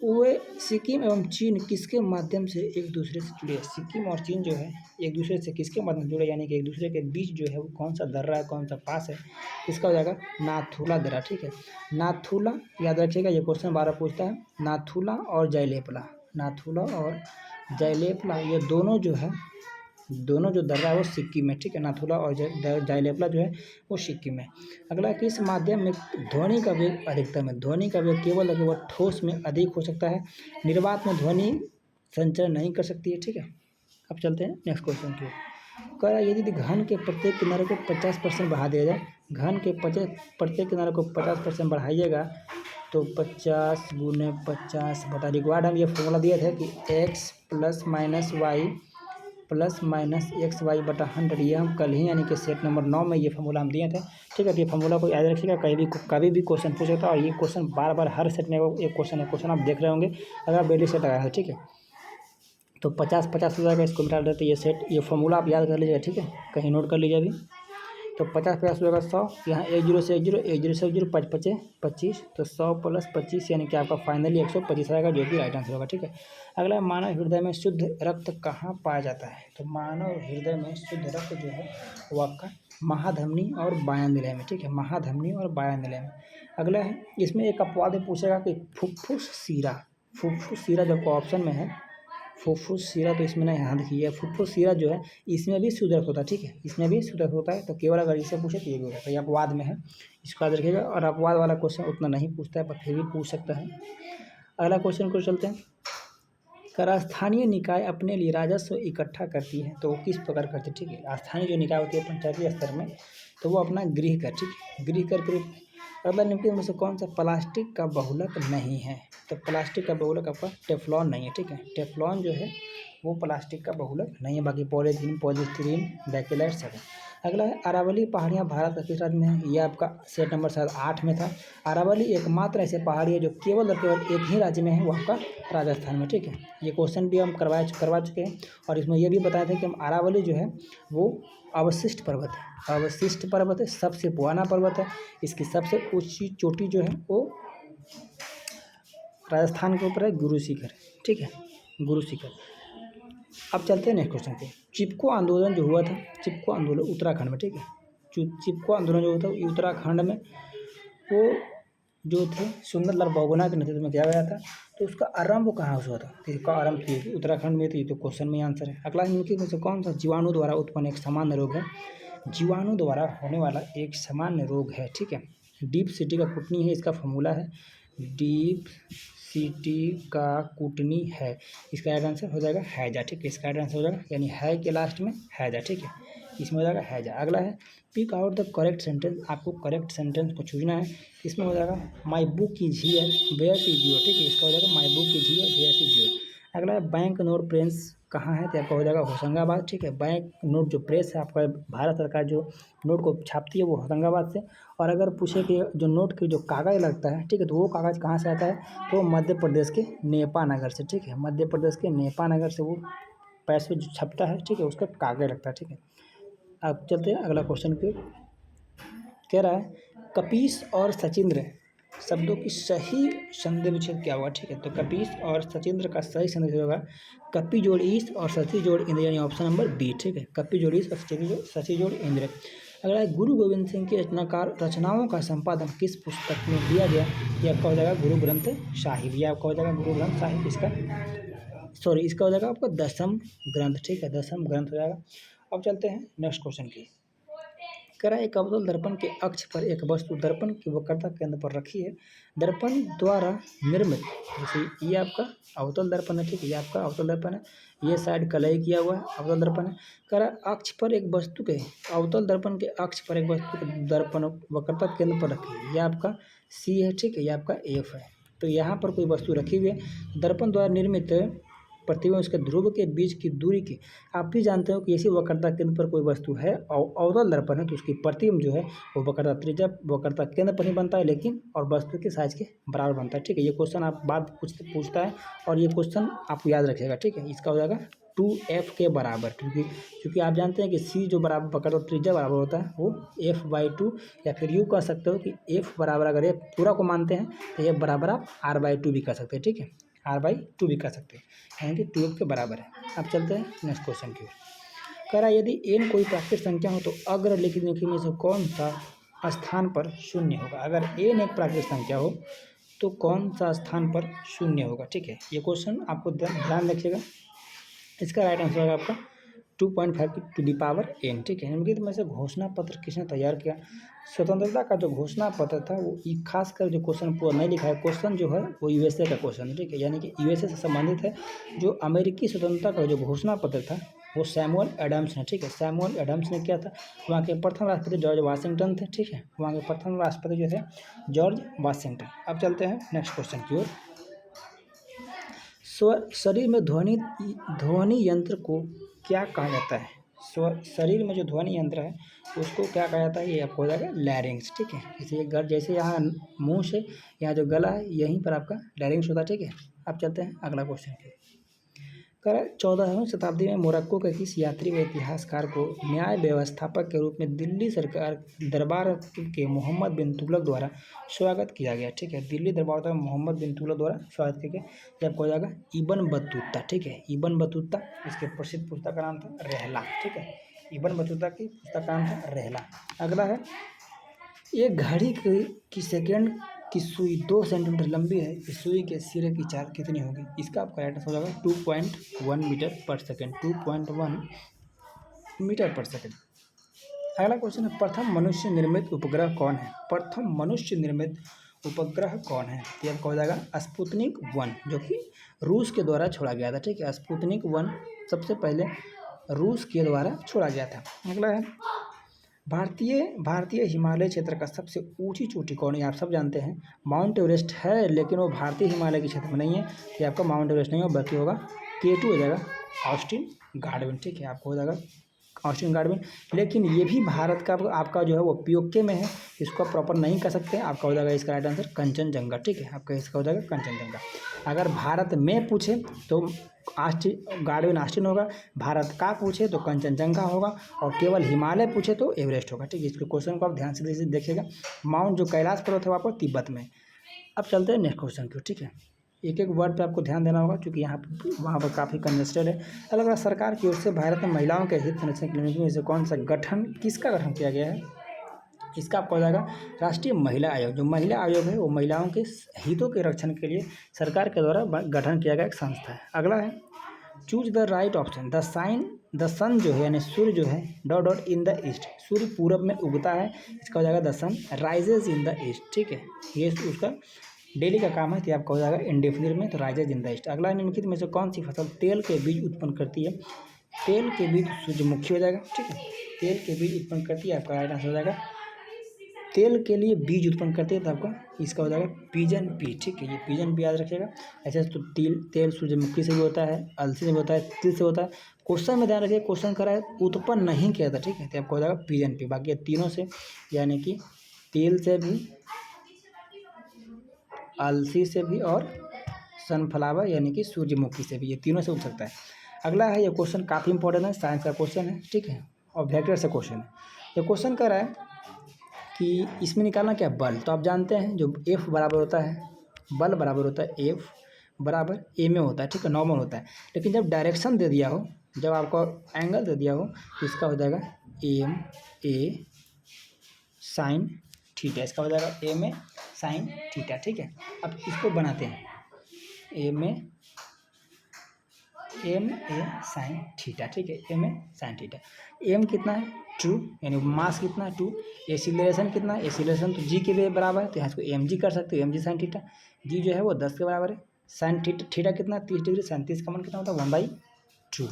वे सिक्किम एवं चीन किसके माध्यम से एक दूसरे से जुड़े, सिक्किम और चीन जो है एक दूसरे से किसके माध्यम से जुड़े, यानी कि एक दूसरे के बीच जो है वो कौन सा दर्रा है, कौन सा पास है, इसका हो जाएगा नाथुला दर्रा, ठीक है, नाथुला, याद रखिएगा ये क्वेश्चन 12 पूछता है, नाथुला और जयलेपला ये दोनों जो दर्रा है वो सिक्किम में, ठीक है, नाथुला और जयलेपला जो है वो सिक्किम में। अगला, किस माध्यम में ध्वनि का वेग अधिकतम है, ध्वनि का वेग केवल ठोस में अधिक हो सकता है, निर्वात में ध्वनि संचरण नहीं कर सकती है, ठीक है। अब चलते हैं नेक्स्ट क्वेश्चन की ओर। यदि घन के प्रत्येक किनारे को 50% बढ़ा दिया जाए, घन के प्रत्येक किनारे को 50% बढ़ाइएगा तो 50 × 50 बटा, रिक्वायर्ड हम ये फॉर्मूला दिए थे कि x ± y ± xy/100, ये हम कल ही यानी कि सेट नंबर 9 में ये फॉर्मूला हम दिए थे, ठीक है। तो ये फॉर्मूला को याद रखिएगा, कभी भी क्वेश्चन पूछ सकता है, और ये क्वेश्चन बार हर सेट में एक क्वेश्चन आप देख रहे होंगे अगर आप डेली सेट लगाया है, ठीक है। तो 50 हो जाएगा, इसको मिटा देते, ये फॉर्मूला आप याद कर लीजिएगा, ठीक है, कहीं नोट कर लीजिए अभी। तो 50 हो जाएगा 100, यहाँ 1 0 से 1 0, 1 0 से 1 0, 5 5 25, तो 100 + 25 यानी कि आपका फाइनली 125 आएगा, जो कि राइट आंसर होगा, ठीक है। अगला, मानव हृदय में शुद्ध रक्त कहाँ पाया जाता है, तो मानव हृदय में शुद्ध रक्त जो है वो आपका महाधमनी और बायां में, ठीक है, महाधमनी और बायां में। अगला है, इसमें एक अपवाद पूछेगा कि फुफ्फुस सीरा जब ऑप्शन में है, फुफ्फुस तो इसमें नहीं, यहाँ देखिए फुफ्फुस जो है इसमें भी शुद्ध रक्त होता है, ठीक है, इसमें भी शुद्ध रक्त होता है। तो केवल अगर इसे पूछे तो ये भी होगा, तो ये अपवाद में है, इसको याद रखिएगा। और अपवाद वाला क्वेश्चन उतना नहीं पूछता है पर फिर भी पूछ सकता है। अगला क्वेश्चन को चलते हैं। कर स्थानीय निकाय अपने लिए राजस्व इकट्ठा करती है तो वो किस प्रकार करती है, ठीक है। स्थानीय जो निकाय होती है पंचायती स्तर में, तो वो अपना गृह कर, ठीक है, गृह कर के रूप में। अगला निम्नलिखित में से कौन सा प्लास्टिक का बहुलक नहीं है, तो प्लास्टिक का बहुलक आपका टेफ्लॉन नहीं है, ठीक है। टेफ्लॉन जो है वो प्लास्टिक का बहुलक नहीं है, बाकी पॉलीथीन, पॉलीस्टीरीन, बैकेलाइट सब है। अगला है अरावली पहाड़ियाँ भारत का किस राज्य में है, ये आपका सेट नंबर शायद 8 में था। अरावली एकमात्र ऐसे पहाड़ी है जो केवल और केवल एक ही राज्य में है, वो आपका राजस्थान में, ठीक है। ये क्वेश्चन भी हम करवा चुके हैं और इसमें यह भी बताए थे कि हम अरावली जो है वो अवशिष्ट पर्वत है, अवशिष्ट पर्वत है, सबसे पुराना पर्वत है। इसकी सबसे ऊंची चोटी जो है वो राजस्थान के ऊपर है, गुरु शिखर, ठीक है, गुरु शिखर। अब चलते हैं नेक्स्ट क्वेश्चन पे। चिपको आंदोलन जो हुआ था, चिपको आंदोलन उत्तराखंड में, ठीक है, चिपको आंदोलन जो हुआ था उत्तराखंड में, वो जो थे सुंदरलाल बहुगुणा के नेतृत्व में किया गया था। तो उसका आरंभ कहाँ से हुआ था, तो इसका आरंभ किया उत्तराखंड में, तो ये तो क्वेश्चन में आंसर है। अगला निम्नलिखित में से कौन सा जीवाणु द्वारा उत्पन्न एक सामान्य रोग है, जीवाणु द्वारा होने वाला एक सामान्य रोग है, ठीक है। डीप सिटी का कुटनी है, इसका फॉर्मूला है डीप सिटी का कुटनी है। इसका राइट आंसर हो जाएगा हैजा, ठीक है, इसका राइट आंसर हो जाएगा यानी है के लास्ट में हैजा, ठीक है, इसमें हो जाएगा हैजा। अगला है pick out the correct sentence, आपको करेक्ट सेंटेंस को चुनना है। इसमें हो जाएगा my book is here where is your, ठीक है, इसका हो जाएगा my book is here where is your. अगला है बैंक नोट प्रिंस कहाँ है, तो आपका हो जाएगा होशंगाबाद, ठीक है। बैंक नोट जो प्रेस है आपका भारत सरकार जो नोट को छापती है वो होशंगाबाद से। और अगर पूछे कि जो नोट की जो कागज़ लगता है, ठीक है, तो वो कागज़ कहाँ से आता है, तो मध्य प्रदेश के नेपानगर से, ठीक है, मध्य प्रदेश के नेपानगर से वो पैसे जो छपता है, ठीक है, उसका कागज़ लगता है, ठीक है। अब चलते हैं अगला क्वेश्चन पे। कह रहा है कपीस और सचिंद्र शब्दों की सही संधि विच्छेद क्या होगा, ठीक है। तो कपीस और सचिंद्र का सही संधि विच्छेद होगा कपी जोड़ ईस और सची जोड़ इंद्र, यानी ऑप्शन नंबर बी, ठीक है, कपी जोड़ ईस और सची जोड़ इंद्र। अगला है गुरु गोविंद सिंह की रचनाओं का संपादन किस पुस्तक में दिया गया, यह आपका हो जाएगा गुरु ग्रंथ साहिब, यह आपका हो जाएगा गुरु ग्रंथ साहिब, इसका हो जाएगा आपका दसम ग्रंथ, ठीक है, दसम ग्रंथ हो जाएगा। अब चलते हैं नेक्स्ट क्वेश्चन की। कह रहा है एक अवतल दर्पण के अक्ष पर एक वस्तु दर्पण की वक्रता केंद्र पर रखी है, दर्पण द्वारा निर्मित, जैसे ये आपका अवतल दर्पण है, ठीक है, ये आपका अवतल दर्पण है, ये साइड कलई किया हुआ है, अवतल दर्पण है। कह रहा है अक्ष पर एक वस्तु के अवतल दर्पण के अक्ष पर एक वस्तु के दर्पण वक्रता केंद्र पर रखी है, ये आपका सी है, ठीक है, ये आपका एफ है। तो यहाँ पर कोई वस्तु रखी हुई है, दर्पण द्वारा निर्मित प्रतिबिंब उसके ध्रुव के बीच की दूरी की, आप भी जानते हो कि ऐसी वक्रता केंद्र पर कोई वस्तु है और अवतल दर्पण है तो उसकी प्रतिबिंब जो है वो वक्रता त्रिज्या वक्रता केंद्र पर ही बनता है, लेकिन और वस्तु के साइज के बराबर बनता है, ठीक है। ये क्वेश्चन आप बात पूछता है और ये क्वेश्चन आपको याद रखिएगा, ठीक है। इसका हो जाएगा 2f के बराबर, क्योंकि आप जानते हैं कि c जो बराबर वक्रता त्रिज्या बराबर होता है वो f/2, या फिर यूँ कह सकते हो कि f बराबर, अगर ये पूरा को मानते हैं तो ये बराबर आप r/2 भी कह सकते हैं, ठीक है, r/2 भी कह सकते हैं, यानी कि 2f के बराबर है। अब चलते हैं नेक्स्ट क्वेश्चन की ओर। कह रहा है यदि n कोई प्राकृतिक संख्या हो तो अग्र लिखित में से कौन सा स्थान पर शून्य होगा, अगर n एक प्राकृतिक संख्या हो तो कौन सा स्थान पर शून्य होगा, ठीक है। ये क्वेश्चन आपको ध्यान रखिएगा, इसका राइट आंसर होगा आपका 2.5 टू दी पावर n, ठीक है। निम्नलिखित में से घोषणा पत्र किसने तैयार किया, स्वतंत्रता का जो घोषणा पत्र था वो खासकर जो क्वेश्चन पूरा नहीं लिखा है, क्वेश्चन जो है वो यूएसए का क्वेश्चन है, ठीक है, यानी कि यूएसए से संबंधित है। जो अमेरिकी स्वतंत्रता का जो घोषणा पत्र था वो सैमुअल एडम्स ने, ठीक है, सैमुअल एडम्स ने किया था। वहाँ के प्रथम राष्ट्रपति जॉर्ज वाशिंगटन थे, ठीक है, वहाँ के प्रथम राष्ट्रपति जो थे जॉर्ज वाशिंगटन। अब चलते हैं नेक्स्ट क्वेश्चन की ओर। शरीर में ध्वनि यंत्र को क्या कहा जाता है, शरीर में जो ध्वनि यंत्र है उसको क्या कहा जाता है, ये आपको हो जाएगा लैरिंग्स, ठीक है। जैसे यहाँ मुंह से यहाँ जो गला है यहीं पर आपका लैरिंग्स होता है, ठीक है। अब चलते हैं अगला क्वेश्चन की। 14वीं शताब्दी में मोरक्को के किस यात्री व इतिहासकार को न्याय व्यवस्थापक के रूप में दिल्ली सरकार दरबार के मोहम्मद बिन तुगलक द्वारा स्वागत किया गया, ठीक है। दिल्ली दरबार का मोहम्मद बिन तुगलक द्वारा स्वागत किया गया, ये आपको हो जाएगा इब्न बतूता, ठीक है, इब्न बतूता। इसके प्रसिद्ध पुस्तक का नाम था रहला, ठीक है, इब्न बतूता की पुस्तक का नाम था रहला। अगला है एक घड़ी की सेकेंड कि सुई 2 सेंटीमीटर लंबी है, इस सुई के सिरे की चाल कितनी होगी? इसका आपका राइट आंसर हो जाएगा 2.1 मीटर पर सेकेंड, 2.1 मीटर पर सेकेंड। अगला क्वेश्चन है, प्रथम मनुष्य निर्मित उपग्रह कौन है? प्रथम मनुष्य निर्मित उपग्रह कौन है? ये आपका हो जाएगा स्पुतनिक 1, जो कि रूस के द्वारा छोड़ा गया था। ठीक है, स्पुतनिक 1 सबसे पहले रूस के द्वारा छोड़ा गया था। अगला है, भारतीय हिमालय क्षेत्र का सबसे ऊंची चोटी कौन है? आप सब जानते हैं माउंट एवरेस्ट है, लेकिन वो भारतीय हिमालय के क्षेत्र में नहीं है। ये आपका माउंट एवरेस्ट नहीं हो, बल्कि होगा K2 हो जाएगा, ऑस्टिन गार्डविन। ठीक है, आपको हो जाएगा ऑस्टिन गार्डविन। लेकिन ये भी भारत का आपका जो है वो POK में है, इसको प्रॉपर नहीं कर सकते। आपका हो जाएगा इसका राइट आंसर कंचनजंगा। ठीक है, आपका इसका हो जाएगा कंचनजंगा। अगर भारत में पूछे तो गार्डविन ऑस्टिन होगा, भारत का पूछे तो कंचनजंगा होगा, और केवल हिमालय पूछे तो एवरेस्ट होगा। ठीक है, इसके क्वेश्चन को आप ध्यान से देखिएगा। माउंट जो कैलाश पर्वत है वो आपको तिब्बत में। अब चलते हैं नेक्स्ट क्वेश्चन की। ठीक है, एक एक वर्ड पे आपको ध्यान देना होगा, क्योंकि यहाँ वहाँ पर काफ़ी कंजेस्टेड है। अलग अलग सरकार की ओर से भारत में महिलाओं के हित संरक्षण के लिए से कौन सा गठन, किसका गठन किया गया है? इसका आपको हो जाएगा राष्ट्रीय महिला आयोग। जो महिला आयोग है वो महिलाओं के हितों के रक्षण के लिए सरकार के द्वारा गठन किया गया एक संस्था है। अगला है, choose the right option. The sun जो है यानी सूर्य जो है dot dot in the east, सूर्य पूरब में उगता है। इसका हो जाएगा the sun rises in the east. ठीक है, ये उसका डेली का काम है, तो आपका हो जाएगा इंडेफिनिट में, तो राइजेज इन द ईस्ट। अगला, निम्नलिखित में से कौन सी फसल तेल के बीज उत्पन्न करती है? तेल के बीज सूर्यमुखी हो जाएगा। ठीक है, तेल के बीज उत्पन्न करती है, आपका राइट आंसर हो जाएगा तेल के लिए बीज उत्पन्न करते हैं, तो आपका इसका हो जाएगा पिजन पी। ठीक है, ये पिजन पी याद रखिएगा। ऐसे तो तेल सूरजमुखी से भी होता है, अलसी से भी होता है, तिल से होता है। क्वेश्चन में ध्यान रखिए, क्वेश्चन करा है उत्पन्न नहीं किया था। ठीक है, तो आपको हो जाएगा पिजन पी। बाकी तीनों से, यानी कि तेल से भी, अलसी से भी, और सनफ्लावर यानी कि सूर्यमुखी से भी, ये तीनों से उग सकता है। अगला है, ये क्वेश्चन काफ़ी इंपॉर्टेंट है, साइंस का क्वेश्चन है। ठीक है, और वेक्टर से क्वेश्चन है। ये क्वेश्चन कर रहा है कि इसमें निकालना क्या बल। तो आप जानते हैं जो F बराबर होता है, बल बराबर होता है F बराबर A में होता है। ठीक है, नॉर्मल होता है। लेकिन जब डायरेक्शन दे दिया हो, जब आपको एंगल दे दिया हो, तो इसका हो जाएगा एम ए साइन थीटा। इसका हो जाएगा एम ए साइन थीटा। ठीक है, अब इसको बनाते हैं एम ए साइन थीटा। ठीक है, M A sine theta. M कितना है 2, यानी मास कितना है 2। एसिलेशन कितना है, एसिलेशन तो जी के लिए बराबर है, तो यहाँ इसको mg कर सकते हो, mg साइन थीटा। जी जो है वो 10 के बराबर है। साइन थीटा कितना है 30 डिग्री, 37 का मान कितना होता है 1/2।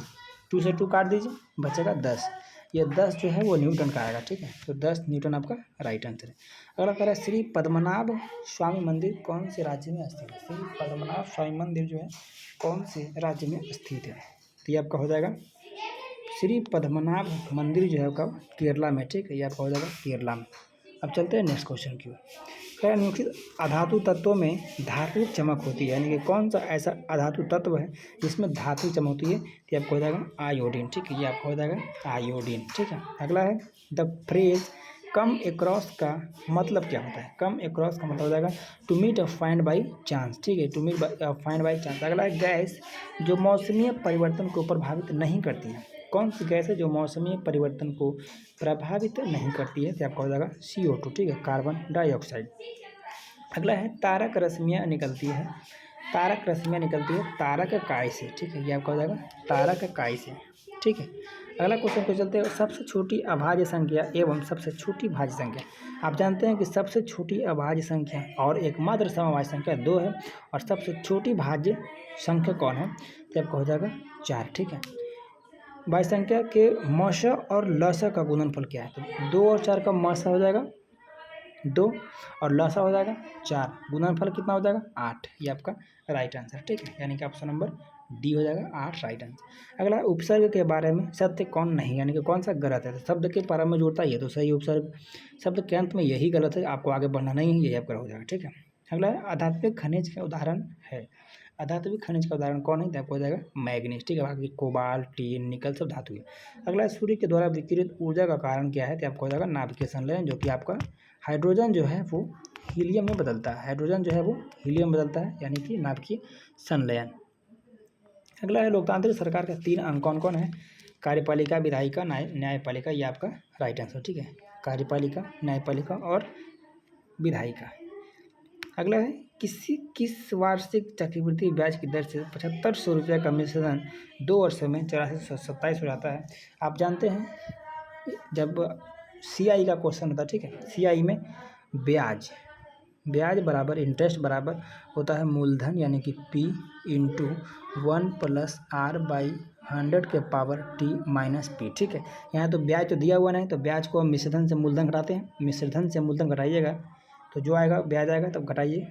2 से 2 काट दीजिए, बचेगा 10। ये 10 जो है वो न्यूटन का आएगा। ठीक है, तो 10 न्यूटन आपका राइट आंसर है। अगला कह रहा है, श्री पद्मनाभ स्वामी मंदिर कौन से राज्य में स्थित है? श्री पद्मनाभ स्वामी मंदिर जो है कौन से राज्य में स्थित है? तो ये आपका हो जाएगा श्री पद्मनाभ मंदिर जो है आपका केरला में। ठीक है, ये आपका हो जाएगा केरला में। अब चलते हैं नेक्स्ट क्वेश्चन की ओर। क्या निम्नलिखित अधातु तत्वों में धात्विक चमक होती है? यानी कि कौन सा ऐसा अधातु तत्व है जिसमें धात्विक चमक होती है? तो आपको हो जाएगा आयोडीन। ठीक है, ये आपको हो जाएगा आयोडीन। ठीक है, अगला है, द फ्रेज कम एक्रॉस का मतलब क्या होता है? कम एक्रॉस का मतलब हो जाएगा to meet a friend by chance. ठीक है, to meet friend by chance. अगला है, गैस जो मौसमी परिवर्तन को प्रभावित नहीं करती है। कौन सी गैस है जो मौसमी परिवर्तन को प्रभावित नहीं करती है? तो आपका हो जाएगा CO2। ठीक है, कार्बन डाइऑक्साइड। अगला है, तारक रश्मियाँ निकलती है, तारक रश्मियाँ निकलती है तारक काई से। ठीक है, ये आपका हो जाएगा तारक काई से। ठीक है, अगला क्वेश्चन को चलते हैं, सबसे छोटी अभाज्य संख्या एवं सबसे छोटी भाज्य संख्या। आप जानते हैं कि सबसे छोटी अभाज्य संख्या और एकमात्र समभाज्य संख्या 2 है, और सबसे छोटी भाज्य संख्या कौन है? तो आपका हो जाएगा 4। ठीक है, भाज्य संख्या के मस और लस का गुणनफल क्या है? तो 2 और 4 का मस हो जाएगा 2, और लसा हो जाएगा 4, गुणनफल कितना हो जाएगा 8। ये आपका राइट आंसर। ठीक है, यानी कि ऑप्शन नंबर डी हो जाएगा 8 राइट आंसर। अगला, उपसर्ग के बारे में सत्य कौन नहीं, यानी कि कौन सा गलत है? तो शब्द के प्रारंभ में जोड़ता है ये तो सही, उपसर्ग शब्द के अंत में यही गलत है, आपको आगे बढ़ना नहीं है, यही आपका हो जाएगा। ठीक है, अगला है, आध्यात्मिक खनिज का उदाहरण है। आध्यात्मिक खनिज का उदाहरण कौन है? तो आपको हो जाएगा मैग्नीज। ठीक है, बाकी कोबाल्ट, टीन, निकल सब धातु है। अगला, सूर्य के द्वारा विकिरित ऊर्जा का कारण क्या है? तो आपको हो जाएगा नाभिकीय संलयन, जो कि आपका हाइड्रोजन जो है वो हीलियम में बदलता है। हाइड्रोजन जो है वो हीलियम में बदलता है, यानी कि नाभिकीय संलयन। अगला है, लोकतांत्रिक सरकार का 3 अंग कौन कौन है? कार्यपालिका, विधायिका, न्यायपालिका। ये आपका राइट आंसर। ठीक है, कार्यपालिका, न्यायपालिका और विधायिका। अगला है किस वार्षिक चक्रवृद्धि ब्याज की दर से 7500 रुपये का मिश्रण 2 वर्षों में 8427 हो जाता है। आप जानते हैं जब CI का क्वेश्चन होता है, ठीक है, CI में ब्याज बराबर इंटरेस्ट बराबर होता है मूलधन यानी कि P इंटू 1 + R/100 के पावर T माइनस P, ठीक है। यहाँ तो ब्याज तो दिया हुआ नहीं, तो ब्याज को हम मिश्रधन से मूलधन घटाते हैं, मिश्रधन से मूलधन घटाइएगा तो जो आएगा ब्याज आएगा, तब घटाइए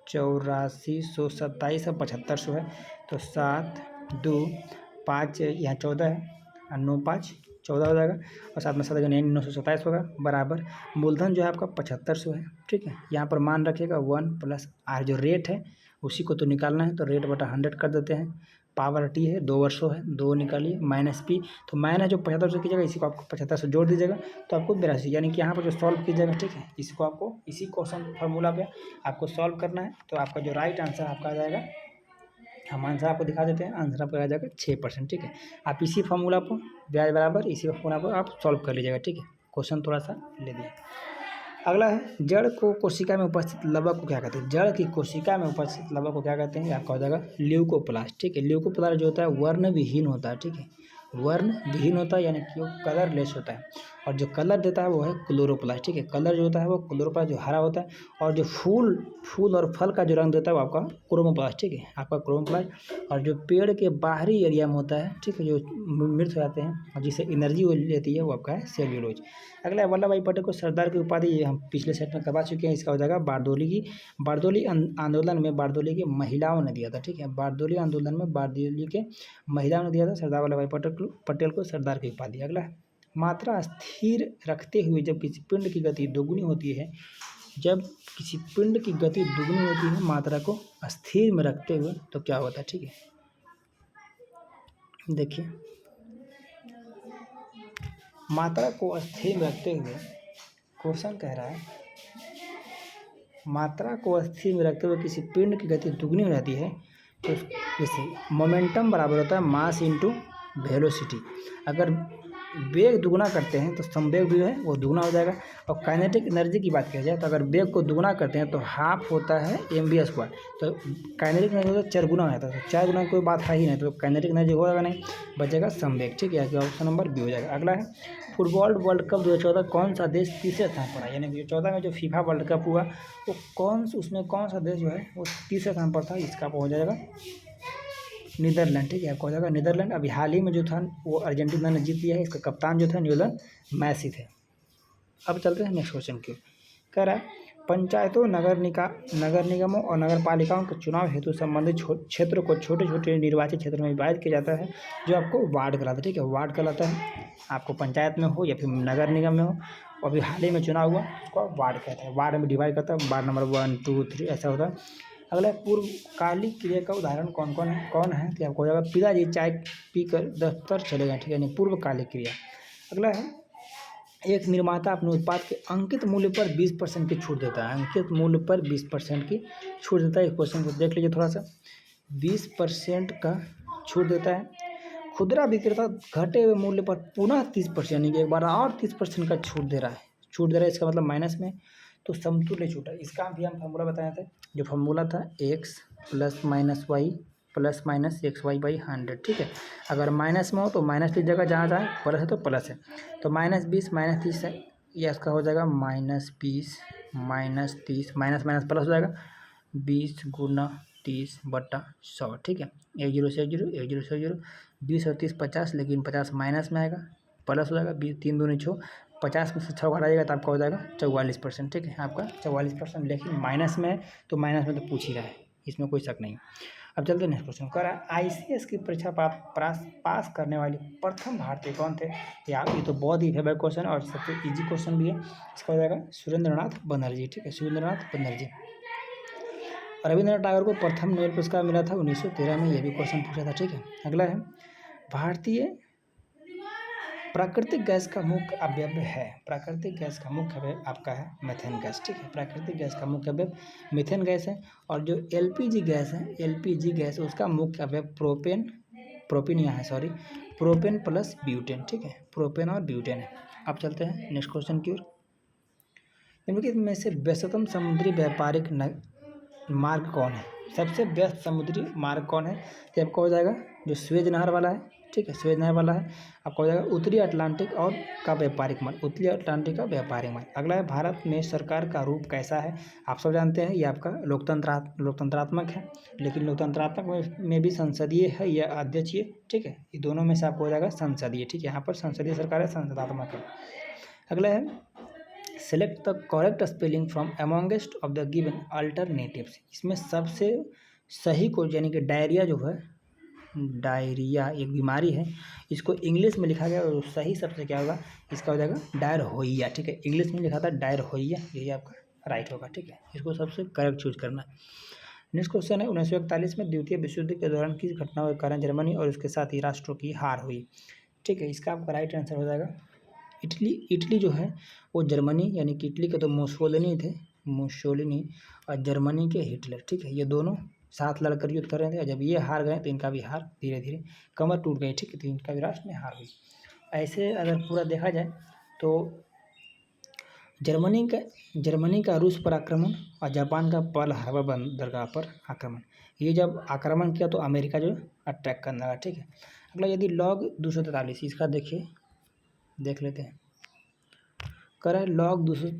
8427 और 7500 है तो 7 2 5 यहाँ 14 है और 9 5 14 हो जाएगा और साथ में 7 यानी 927 होगा बराबर मूलधन जो है आपका 7500 है, ठीक है। यहाँ पर मान रखिएगा 1 + R जो रेट है उसी को तो निकालना है, तो रेट बटा 100 कर देते हैं, पावर T है 2 वर्षों है 2 निकालिए माइनस P, तो माइनस जो 7500 कीजिएगा इसी को आपको 7500 जोड़ दीजिएगा तो आपको 82, यानी कि यहाँ पर जो सॉल्व कीजिएगा, ठीक है, इसको आपको इसी क्वेश्चन फार्मूला पे आपको सॉल्व करना है। तो आपका जो राइट आंसर आपका आ जाएगा, हम आंसर आपको दिखा देते हैं, आंसर आपका आ जाएगा 6%, ठीक है। आप इसी फार्मूला पर ब्याज बराबर इसी फार्मूला पर आप सॉल्व कर लीजिएगा, ठीक है। क्वेश्चन थोड़ा सा ले दिए। अगला है जड़ को कोशिका में उपस्थित लवक को क्या कहते हैं। जड़ की कोशिका में उपस्थित लवक को क्या कहते हैं, आपका हो जाएगा ल्यूकोप्लास्ट, ठीक है। ल्यूकोप्लास्ट जो होता है वर्ण विहीन होता है, ठीक है, वर्ण विहीन होता है यानी कि वो कलरलेस होता है, और जो कलर देता है वो है क्लोरोप्लास्ट, ठीक है। कलर जो होता है वो क्लोरोप्लास्ट जो हरा होता है, और जो फूल और फल का जो रंग देता है वो आपका क्रोमोप्लास्ट, ठीक है, आपका क्रोमोप्लास्ट। और जो पेड़ के बाहरी एरिया में होता है, ठीक है, जो मृत हो जाते हैं और जिससे एनर्जी वो लेती है वो आपका है सेल्यूलोज। अगला वल्लभ भाई पटेल को सरदार की उपाधि ये हम पिछले सेट में करवा चुके हैं, इसका हो जाएगा बारदोली आंदोलन में बारदोली की महिलाओं ने दिया था, ठीक है। बारदोली आंदोलन में बारदोली के महिलाओं ने दिया था सरदार वल्लभ भाई पटेल को सरदार की उपाधि। अगला है मात्रा स्थिर रखते हुए जब किसी पिंड की गति दोगुनी होती है, जब किसी पिंड की गति दोगुनी होती है मात्रा को स्थिर में रखते हुए तो क्या होता है, ठीक है। देखिए मात्रा को स्थिर में रखते हुए क्वेश्चन कह रहा है, मात्रा को स्थिर में रखते हुए किसी पिंड की गति दुगनी हो जाती है तो जैसे मोमेंटम बराबर होता है मास इंटू वेलोसिटी। अगर वेग दुगना करते हैं तो संवेग भी है वो दुगना हो जाएगा। और काइनेटिक एनर्जी की बात की जाए तो अगर वेग को दुगना करते हैं तो हाफ होता है mv², तो काइनेटिक एनर्जी होता है 4 गुना हो जाता है, तो 4 गुना कोई बात है ही नहीं, तो काइनेटिक एनर्जी होगा नहीं, बचेगा संवेग, ठीक है। ऑप्शन नंबर बी हो जाएगा। अगला है फुटबॉल वर्ल्ड कप 2014 कौन सा देश तीसरे स्थान पर है, यानी 2014 में जो फीफा वर्ल्ड कप हुआ वो उसमें कौन सा देश जो है वो तीसरे स्थान पर था, इसका हो जाएगा नीदरलैंड, ठीक है, आपको हो जाएगा नीदरलैंड। अभी हाल ही में जो था वो अर्जेंटीना ने जीत लिया है, इसका कप्तान जो था लियोनेल मेसी थे। अब चलते हैं नेक्स्ट क्वेश्चन की। कह रहा है पंचायतों नगर निगमों और नगर पालिकाओं के चुनाव हेतु संबंधित क्षेत्र को छोटे छोटे निर्वाचित क्षेत्रों में विभाजित किया जाता है जो आपको वार्ड कहलाता है, ठीक है। वार्ड कहलाता है, आपको पंचायत में हो या फिर नगर निगम में हो, अभी हाल ही में चुनाव हुआ उसको वार्ड कहते हैं। वार्ड में डिवाइड करता है, वार्ड नंबर 1 2 3 ऐसा होता है। अगला पूर्वकालिक क्रिया का उदाहरण कौन है तो आपको हो जाएगा पिताजी चाय पीकर दफ्तर चले गए, ठीक है, यानी पूर्वकालिक क्रिया। अगला है एक निर्माता अपने उत्पाद के अंकित मूल्य पर 20% की छूट देता है, अंकित मूल्य पर 20% की छूट देता है। इस क्वेश्चन को देख लीजिए थोड़ा सा, 20% का छूट देता है। खुदरा विक्रेता घटे हुए मूल्य पर पुनः 30% यानी कि एक बार और 30% का छूट दे रहा है, इसका मतलब माइनस में, तो समतुल्य छूट है। इसका भी हम फार्मूला बताए थे, जो फार्मूला था x + -y + -xy/100, ठीक है। अगर माइनस में हो तो माइनस की जगह जहाँ जहाँ प्लस है तो प्लस है, तो -20 -30 है, ये इसका हो जाएगा -20 -30 माइनस माइनस प्लस हो जाएगा 20 × 30/100, ठीक है। 1 0 से 1 0 1 0 से 0 20 और 30 50, लेकिन 50 माइनस में आएगा, प्लस हो जाएगा 20 3 दूनी 6, 50 में से 6 घटाइएगा तो आपका हो जाएगा 44%, ठीक है, आपका 44%, लेकिन माइनस में है तो माइनस में तो पूछ ही रहा है, इसमें कोई शक नहीं। अब चलते हैं नेक्स्ट क्वेश्चन। कह रहा है ICS की परीक्षा पास करने वाले प्रथम भारतीय कौन थे। ये तो बहुत ही फेवरेट क्वेश्चन और सबसे ईजी क्वेश्चन भी है। इसका हो जाएगा सुरेंद्रनाथ बनर्जी, ठीक है, सुरेंद्रनाथ बनर्जी। रविंद्रनाथ टैगोर को प्रथम नोबेल पुरस्कार मिला था 1913 में, यह भी क्वेश्चन पूछा था, ठीक है। अगला है भारतीय प्राकृतिक गैस का मुख्य अवयव है, प्राकृतिक गैस का मुख्य अवयव आपका है मीथेन गैस, ठीक है। प्राकृतिक गैस का मुख्य अवयव मीथेन गैस है, और जो LPG गैस है, LPG गैस उसका मुख्य अवयव प्रोपेन यहाँ है, सॉरी, प्रोपेन प्लस ब्यूटेन, ठीक है, प्रोपेन और ब्यूटेन है। अब चलते हैं नेक्स्ट क्वेश्चन की ओर। निम्नलिखित में से व्यस्ततम समुद्री व्यापारिक मार्ग कौन है? सबसे व्यस्त समुद्री मार्ग कौन है? तो आपका हो जाएगा जो स्वेज नहर वाला है, ठीक है, स्वेज नहर वाला है। आपका हो जाएगा उत्तरी अटलांटिक और का व्यापारिक मार्ग, उत्तरी अटलांटिक का व्यापारिक मार्ग। अगला है भारत में सरकार का रूप कैसा है? आप सब जानते हैं ये आपका लोकतंत्रात्मक है, लेकिन लोकतंत्रात्मक में भी संसदीय है या अध्यक्षीय, ठीक है, ये दोनों में से आपको हो जाएगा संसदीय, ठीक है, यहाँ पर संसदीय सरकार है, संसदात्मक है। अगला है select the correct spelling from amongst of the given alternatives. इसमें सबसे सही को, यानी कि डायरिया जो है, डायरिया एक बीमारी है, इसको इंग्लिश में लिखा गया और सही सबसे क्या होगा? इसका हो जाएगा डायरहोइया, ठीक है, इंग्लिश में लिखा था डायरहोइया, यही आपका राइट होगा, ठीक है, इसको सबसे करेक्ट चूज करना है। नेक्स्ट क्वेश्चन है 1941 में द्वितीय विश्व युद्ध के दौरान किस घटनाओं के कारण जर्मनी और उसके साथ ही राष्ट्रों की हार हुई? ठीक है, इसका आपका राइट आंसर हो जाएगा इटली जो है वो जर्मनी, यानी कि इटली के तो मुसोलिनी और जर्मनी के हिटलर, ठीक है, ये दोनों साथ लड़कर युद्ध कर रहे थे, और जब ये हार गए तो इनका भी हार धीरे धीरे कमर टूट गई, ठीक है, तो इनका भी राष्ट्र में हार हुई। ऐसे अगर पूरा देखा जाए तो जर्मनी का रूस पर आक्रमण और जापान का पर्ल हार्बर बंदरगाह पर आक्रमण, ये जब आक्रमण किया तो अमेरिका जो अटैक करने लगा, ठीक है। अगला यदि log 243, इसका देखिए, देख लेते हैं। कर है log 200,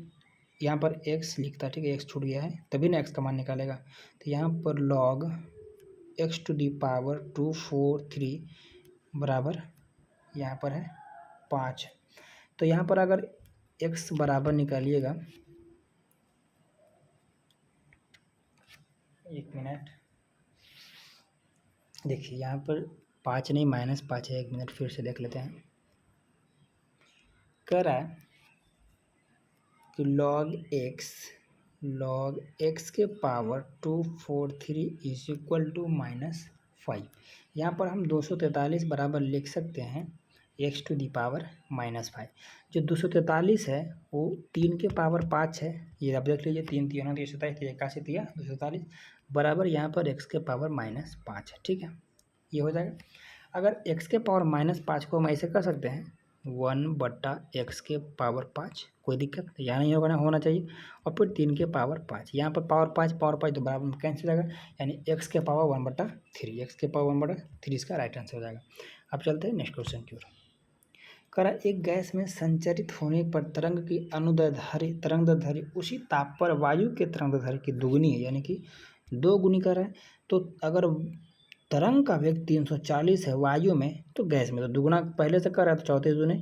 यहाँ पर x लिखता है, ठीक है, x छूट गया है तभी ना x का मान निकालेगा, तो यहाँ पर log x to the power 243 बराबर यहाँ पर है 5। तो यहाँ पर अगर x बराबर निकालिएगा, एक मिनट, देखिए यहाँ पर 5 नहीं -5 है, एक मिनट फिर से देख लेते हैं। कह रहा है कि log x के पावर 243 इज इक्वल टू -5। यहाँ पर हम 243 बराबर लिख सकते हैं x टू दी पावर -5। जो 243 है वो 3 के पावर 5 है, ये आप देख लीजिए, 3 3 27 81 243 बराबर यहाँ पर x के पावर -5 है, ठीक है, ये हो जाएगा। अगर x के पावर -5 को हम ऐसे कर सकते हैं 1/x के पावर 5, कोई दिक्कत यहाँ नहीं होगा, ना होना चाहिए, और फिर 3 के पावर 5, यहाँ पर पावर 5 तो बराबर में कैंसिल हो जाएगा, यानी x के पावर 1/3, x के पावर 1/3 इसका राइट आंसर हो जाएगा। अब चलते हैं नेक्स्ट क्वेश्चन की ओर। करा एक गैस में संचरित होने पर तरंग की तरंगदैर्ध्य उसी ताप पर वायु के तरंगदैर्ध्य की दुगुनी है, यानी कि 2 गुनी कर रहा है। तो अगर तरंग का वेग 340 है वायु में, तो गैस में तो दुगुना पहले से कर रहा है, तो 34 दूने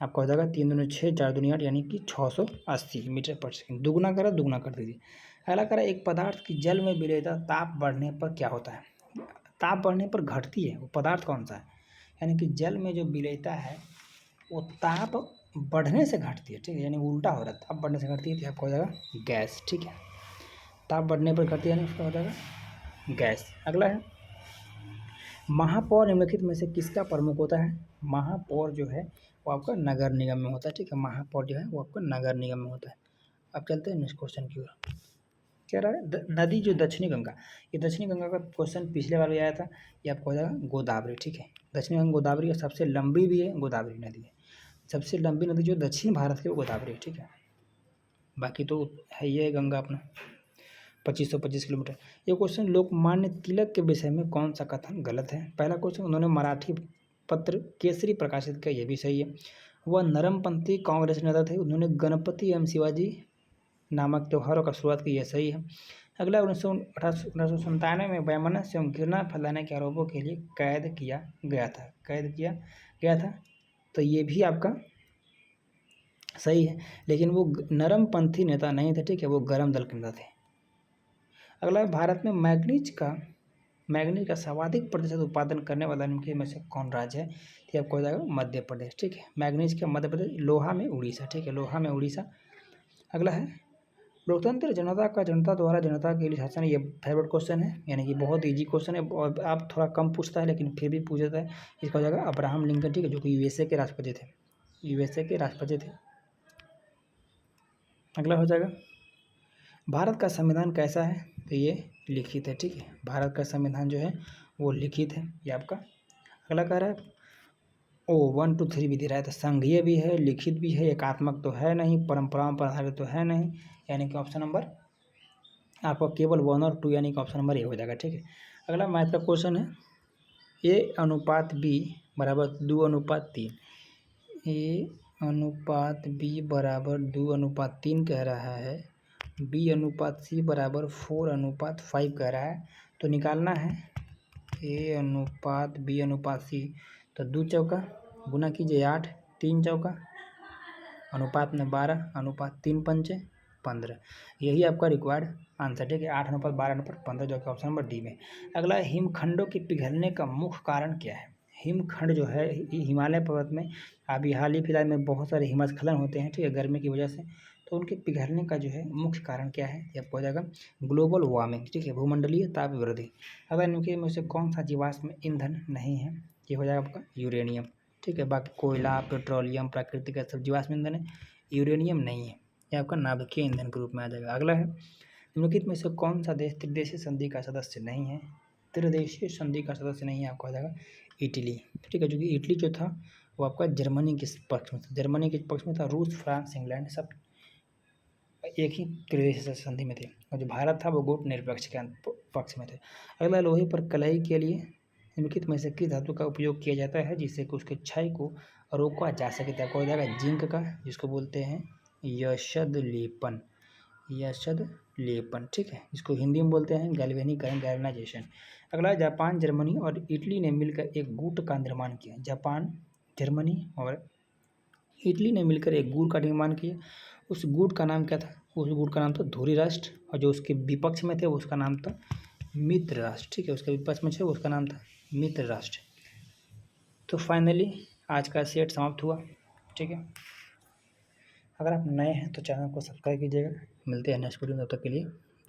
आपका हो जाएगा, 3 दूने 6, 4 दूनी 8, यानी कि 680 मीटर पर सेकंड। दुगुना करा, दुगुना कर दीजिए। अगला करा एक पदार्थ की जल में विलेयता ताप बढ़ने पर क्या होता है? ताप बढ़ने पर घटती है, वो पदार्थ कौन सा है? यानी कि जल में जो विलेयता है वो ताप बढ़ने से घटती है, ठीक है, यानी उल्टा हो रहा है, ताप बढ़ने से घटती है, तो आपका हो जाएगा गैस, ठीक है, ताप बढ़ने पर घटती है, यानी उसका हो जाएगा गैस। अगला है महापौर निम्नलिखित में से किसका प्रमुख होता है? महापौर जो है वो आपका नगर निगम में होता है, ठीक है, महापौर जो है वो आपका नगर निगम में होता है। अब चलते हैं नेक्स्ट क्वेश्चन की ओर। कह रहा है नदी जो दक्षिणी गंगा, ये दक्षिणी गंगा का क्वेश्चन पिछले बार भी आया था, ये आपको हो जाएगा गोदावरी, ठीक है, दक्षिणी गंगा गोदावरी है, सबसे लंबी भी है गोदावरी नदी है, सबसे लंबी नदी जो दक्षिण भारत की वो गोदावरी है, ठीक है, बाकी तो है ये गंगा अपना 2525 किलोमीटर। ये क्वेश्चन लोकमान्य तिलक के विषय में कौन सा कथन गलत है? पहला क्वेश्चन, उन्होंने मराठी पत्र केसरी प्रकाशित किया, ये भी सही है। वह नरमपंथी कांग्रेस नेता थे, उन्होंने गणपति एवं शिवाजी नामक त्योहारों का शुरुआत की, यह सही है। अगला 1997 में वैमनस्य एवं घृणा फैलाने के आरोपों के लिए कैद किया गया था, तो ये भी आपका सही है, लेकिन वो नरमपंथी नेता नहीं थे, ठीक है, वो गरम दल के नेता थे। अगला भारत में मैग्नीज का सर्वाधिक प्रतिशत उत्पादन करने वाला निम्नलिखित में से कौन राज्य है? तो आपको हो जाएगा मध्य प्रदेश, ठीक है, मैग्नीज का मध्य प्रदेश, लोहा में उड़ीसा, ठीक है, लोहा में उड़ीसा। अगला है लोकतंत्र जनता का जनता द्वारा जनता के लिए शासन, ये फेवरेट क्वेश्चन है, यानी कि बहुत इजी क्वेश्चन है, और आप थोड़ा कम पूछता है लेकिन फिर भी पूछ देता है। इसका हो जाएगा अब्राहम लिंकन, ठीक है, जो कि यूएसए के राष्ट्रपति थे। अगला हो जाएगा भारत का संविधान कैसा है? तो ये लिखित है, ठीक है, भारत का संविधान जो है वो लिखित है, ये आपका। अगला कह रहा है 1 to 3 भी दे रहा है, तो संघीय भी है, लिखित भी है, एकात्मक तो है नहीं, परंपराओं पर आधारित तो है नहीं, यानी कि ऑप्शन नंबर आपका केवल 1 और 2 यानी कि ऑप्शन नंबर ए हो जाएगा। ठीक है, अगला मैथ का क्वेश्चन है A/B बराबर 2/3। A/B बराबर 2/3 कह रहा है, B/C बराबर 4/5 कह रहा है। तो निकालना है A/B/C, तो 2 चौका गुना कीजिए 8, 3 चौका अनुपात में 12, अनुपात 3 पंचे 15, यही आपका रिक्वायर्ड आंसर। ठीक है, 8/12/15 जो कि ऑप्शन नंबर डी में। अगला, हिमखंडों के पिघलने का मुख्य कारण क्या है। हिमखंड जो है हिमालय पर्वत में अभी हाल ही फिलहाल में बहुत सारे हिमस्खलन होते हैं, ठीक है, गर्मी की वजह से। तो उनके पिघलने का जो है मुख्य कारण क्या है, ये आपको हो जाएगा ग्लोबल वार्मिंग। ठीक है, भूमंडलीय ताप वृद्धि। अगर इनके में से कौन सा जीवाश्म ईंधन नहीं है, ये हो जाएगा आपका यूरेनियम। ठीक है, बाकी कोयला, पेट्रोलियम, प्राकृतिक गैस सब जीवाश्म ईंधन है, यूरेनियम नहीं है, ये आपका नाभिकीय ईंधन के रूप में आ जाएगा। अगला है, निम्नलिखित में से कौन सा देश त्रिदेशीय संधि का सदस्य नहीं है। त्रिदेशीय संधि का सदस्य नहीं है, आपको आ जाएगा इटली। ठीक है, जो कि इटली जो था वो आपका जर्मनी के पक्ष में था, जर्मनी के पक्ष में था। रूस, फ्रांस, इंग्लैंड सब एक ही त्रिदेशीय संधि में थे, और जो भारत था वो गुट निरपेक्ष के पक्ष में थे। अगला, लोहे पर कलई के लिए निम्नलिखित में से किस धातु का उपयोग किया जाता है जिससे कि उसके क्षय को रोका जा सके। तो आपको हो जाएगा जिंक का, जिसको बोलते हैं यशद लेपन, यशद लेपन। ठीक है, इसको हिंदी में बोलते हैं गैल्वेनीकरण, गैल्वेनाइजेशन। अगला, जापान, जर्मनी और इटली ने मिलकर एक गुट का निर्माण किया। जापान, जर्मनी और इटली ने मिलकर एक गुट का निर्माण किया। उस गुट का नाम क्या था, उस गुट का नाम था धुरी राष्ट्र, और जो उसके विपक्ष में थे उसका नाम था मित्र राष्ट्र। ठीक है, उसके विपक्ष में थे उसका नाम था मित्र राष्ट्र। तो फाइनली आज का सेट समाप्त हुआ। ठीक है, अगर आप नए हैं तो चैनल को सब्सक्राइब कीजिएगा। मिलते हैं नेक्स्ट वीडियो में, तब तक के लिए